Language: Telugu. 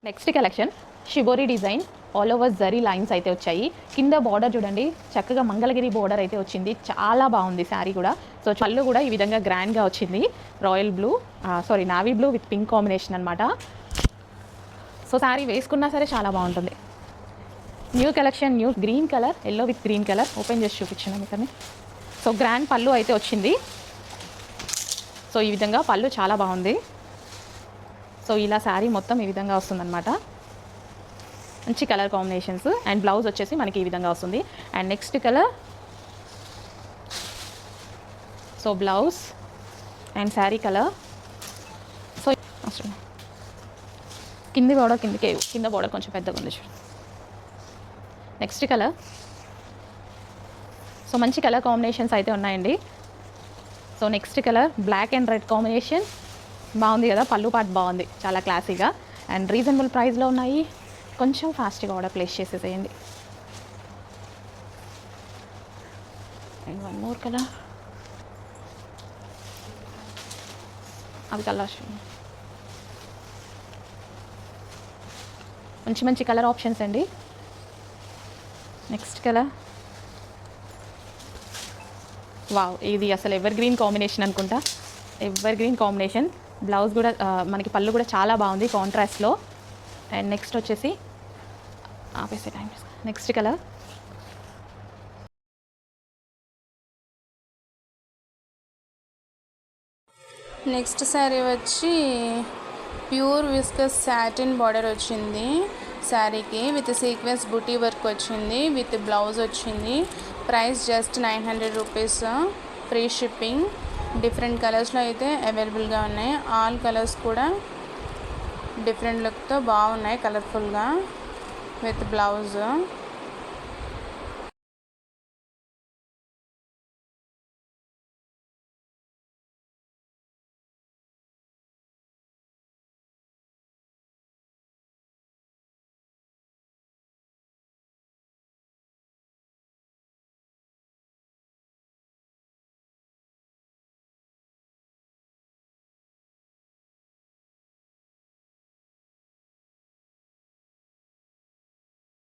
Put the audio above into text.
Next collection shibori design all over zari lines అయితే వచ్చాయి. కింద బార్డర్ చూడండి, చక్కగా మంగళగిరి బార్డర్ అయితే వచ్చింది. చాలా బాగుంది శారీ కూడా. సో పళ్ళు కూడా ఈ విధంగా గ్రాండ్గా వచ్చింది. Royal blue navy blue with pink combination అనమాట. సో శారీ వేసుకున్నా సరే చాలా బాగుంటుంది. New collection, new green colour, yellow with green colour. Open చేసి చూపించాను మీకు. సో గ్రాండ్ పళ్ళు అయితే వచ్చింది. సో ఈ విధంగా పళ్ళు చాలా బాగుంది. సో ఇలా శారీ మొత్తం ఈ విధంగా వస్తుందన్నమాట. మంచి కలర్ కాంబినేషన్స్. అండ్ బ్లౌజ్ వచ్చేసి మనకి ఈ విధంగా వస్తుంది. And next colour, so blouse and sari colour. So కింద బోర్డర్ కొంచెం పెద్దగా ఉంది చూడండి. Next colour. సో మంచి కలర్ కాంబినేషన్స్ అయితే ఉన్నాయండి. So next colour black and red combination బాగుంది కదా. పళ్ళు పాటు బాగుంది, చాలా క్లాసీగా. అండ్ రీజనబుల్ ప్రైస్లో ఉన్నాయి. కొంచెం ఫాస్ట్గా ఆర్డర్ ప్లేస్ చేసేసేయండి. అండ్ వన్ మోర్ కలర్, అవి కలర్స్ మంచి మంచి కలర్ ఆప్షన్స్ అండి. నెక్స్ట్ కలర్, వావ్, ఇది అసలు ఎవర్ గ్రీన్ కాంబినేషన్ అనుకుంటా. Ever green combination. బ్లౌజ్ కూడా మనకి పళ్ళు కూడా చాలా బాగుంది కాంట్రాస్ట్లో. అండ్ నెక్స్ట్ వచ్చేసి నెక్స్ట్ కలర్, నెక్స్ట్ శారీ వచ్చి ప్యూర్ విస్కస్ సాటిన్ బార్డర్ వచ్చింది శారీకి. విత్ సీక్వెన్స్ బూటీ వర్క్ వచ్చింది. విత్ బ్లౌజ్ వచ్చింది. Price just 900 rupees. Free shipping. Different కలర్స్లో అయితే అవైలబుల్గా ఉన్నాయి. ఆల్ కలర్స్ కూడా డిఫరెంట్ లుక్తో బాగున్నాయి, కలర్ఫుల్గా, విత్ బ్లౌజ్.